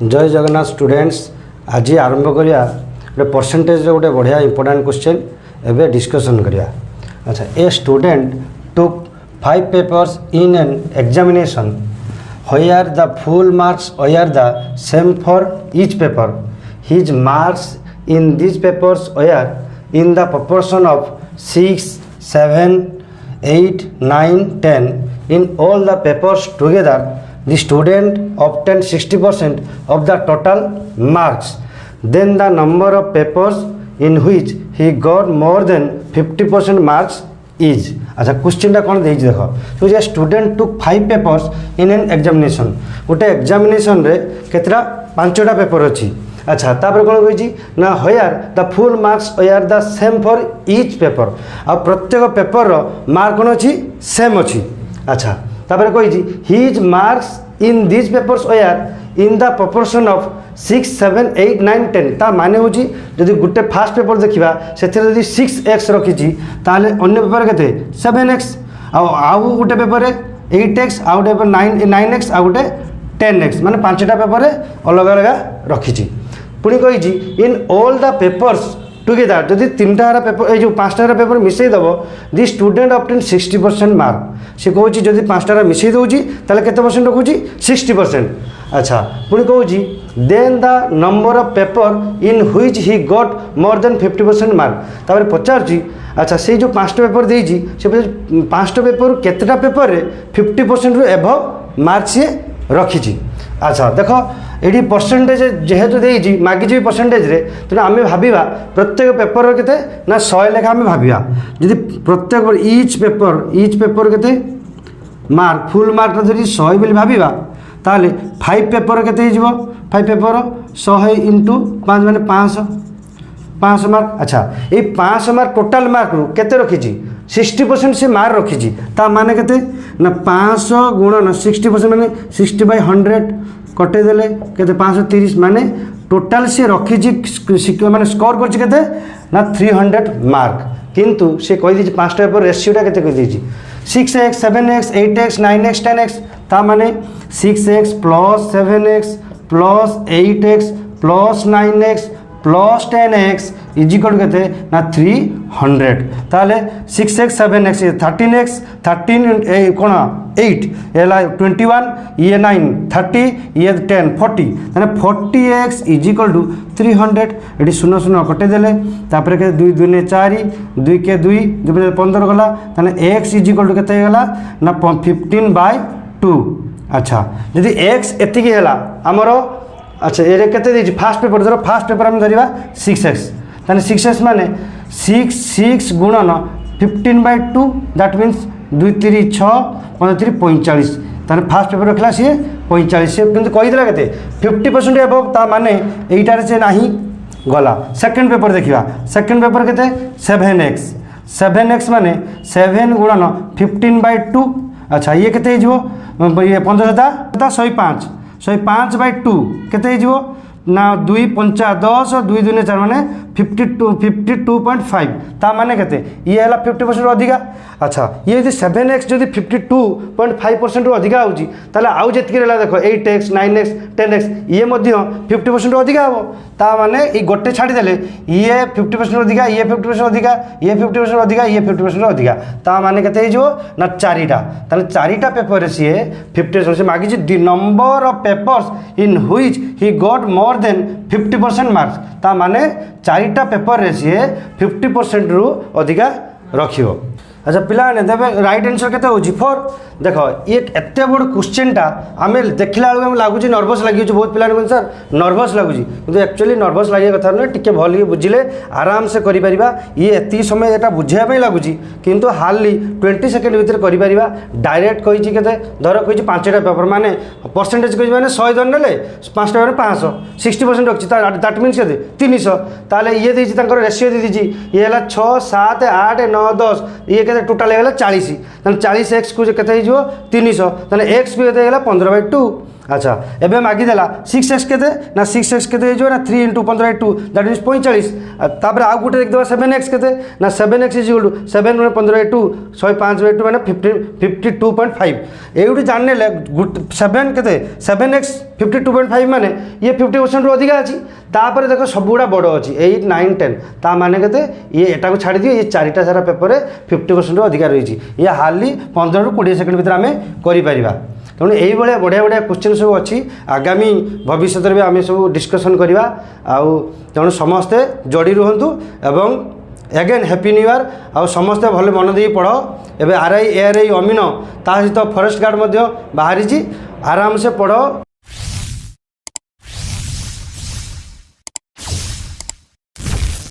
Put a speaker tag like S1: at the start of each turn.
S1: जय जगन्नाथ स्टूडेंट्स। आज आरंभ करिया गोटे परसेंटेज गोटे बढ़िया इंपोर्टेंट क्वेश्चन एवं डिस्कसन करिया। अच्छा, a student took 5 papers in an examination where the full marks were the same for each paper. His marks in these papers were in the proportion of 6, 7, 8, 9, 10. In all the papers together, the student obtained 60% of the total marks. Then the number of papers in which he got more than 50% marks is. अच्छा, question कौन देख देख तो जे student took 5 papers in an examination. गोटे examination रे केतरा 5टा paper अच्छी। अच्छा, तापर कौन कही ना होयर द फुल मार्क्स होयर the same for each paper. आ प्रत्येक पेपर रो मार्क कौन अच्छी सेम अच्छी। अच्छा, तापर कही his marks in this papers होयर in the proportion of 6, 7, 8, 9, 10। ता माने हो जदि गोटे फास्ट पेपर देखा से 6x रखी ताले अन्य पेपर के 7x आउ गोटे पेपर 8x आउ गोटे पेपर 9x आउ गोटे 10x माने 5टा पेपर अलग अलग रखी। पुणी कही in all the papers together जदि 3टा पेपर ये जो 5टा पेपर मिसई दब दि स्टूडेंट ऑब्टेन 60% मार्क। सी कौच जदि 5टा मिसई दूसरी ताले केते परसेंट रखुची 60%। अच्छा, पुणी कहूँ then the number of paper in which he got more than 50% mark. तापर पचार अच्छा से जो 5टा पेपर देजी से 5टा पेपर केतेटा पेपर रे 50% रु एभव मार्क सी रखी। अच्छा देख ये परसेंटेज जेहेतु देजी मागिजी परसेंटेज रे तेना आम भाविबा प्रत्येक पेपर केते ना 100 लेखा आम भाविबा। जदि प्रत्येक ईच पेपर केते मार्क फुल मार्क जदि 100 बोली भाविबा ताले 5 पेपर केते हो 5 पेपर 100 इंटू 5 माने 500 मार्क। अच्छा, ये 500 मार्क टोटाल मार्क रू केते रखी 60% से मार्क रखी। ता माने केते ना 500 गुणन 60% माने 60/100 कटे देले केते 530 माने टोटाल से रखी माने स्कोर करछि केते ना 300 मार्क। किंतु से कहि दी 5टा पेपर रेशियोटा केते कहि दी 6x 7x 8x 9x 10x। ता माने 6x plus 7x plus 8x plus 9x plus 10x इजिकल के ना 300। ताले 6x 7x 13x 13 कौन 8 ये 21 ये 9 30 ये 10 40 ताने 40x इजिकल टू 300। ये 0 0 कटे देले तापर के 2 2 ने 4 2 के 2 2 15 गला ताने x इजिकल टू केते गला ना 15/2। अच्छा, यदि x एतिकी हैला हमरो अच्छा ये केते देछि फास्ट पेपर धरो फास्ट पेपर हम धरिबा 6x ताने 6x माने 6 गुणन 15/2 दैट मीन्स 2 3 6 5 3 45 ताने फास्ट पेपर रखला सी 45 से किंतु कहि देला केते 50% एबव ता माने एइटारे से नाही गला। सेकंड पेपर देखिबा सेकंड पेपर केते 7x माने 7 गुणन 15/2। अच्छा, ये केते हिजो ये 15 105/2 केते हिजो ना 2 5 10 2 2 4 माने 52.5 ता माने केते ये हला 50% अधिका। अच्छा, ये यदि 7x जदि 52.5% अधिका होची ताले आउ जेतकी रहला देखो 8x 9x 10x ये मध्य 50% अधिका हो। ता माने ई गोटे छाडी देले ये 50% अधिका ये 50% अधिका ये 50% अधिका ये 50% अधिका ता माने केते हिजो ना 4टा ताले 4टा पेपर रे सी 50% से मागी जी the number of papers in which he got more than 50% marks. ता माने 4टा पेपर रे सी 50% रु अधिका रखियो। अच्छा, पिलाने देवे राइट आंसर केते होची 4। देखो ये एते बड़ क्वेश्चनटा आमे देखला बेलू लगुच नर्वस लगी बहुत पिला सर नर्वस लगुच किंतु एक्चुअली नर्वस लगे कथा ना टिके भल बुझिले आराम से करि परिबा। ये एति समय एटा बुझिया पे लगुच किंतु हार्डली 20 सेकेंड भीतर करि परिबा। डायरेक्ट कहिछि केते धर कहिछि 5टा पेपर माने परसेंटेज कहि माने 100 धर नेले 5टा माने 500 60% रखछि दैट मींस केते 300। ताले ये देछि तांकर रेशियो दे दिछि ये हला 6 7 8 9 10 ये केते टोटल हेला 40 ताने 40x को केते हिजो 300 ताने x को केते हेला 15/2। अच्छा एबे मागिदेला 6x केते ना 6x केते जो ना 3 × 15 × 2 दैट मीन्स 45 तापर आउ गुटे देखदबा 7x केते ना 7x इज इक्वल टू 7 × 15 × 2 105/2 माने 52.5 एउडी जानने 7 केते 7x 52.5 माने ये 50% रो अधिका अछि तापर देखो सबुडा बड़ अछि 8 9 10 ता माने केते ये एटा को छाडी दियो ये चारिटा सारा पेपर रे 50% रो अधिका रही छी ये हाली 15 ରୁ 20 सेकंड भीतर आमे करि परिबा तेणु यही बढ़िया बढ़िया क्वेश्चन सब अच्छी आगामी भविष्य में आम सब डिस्कसन करवा आउ तेणु समस्ते जोड़ी रुहतु एवं एगेन हैप्पी न्यू ईयर आउ समस्ते भले मन दे पढ़ एवं RI ARI अमीन ता सहित फॉरेस्ट गार्ड बाहरी आराम से पढ़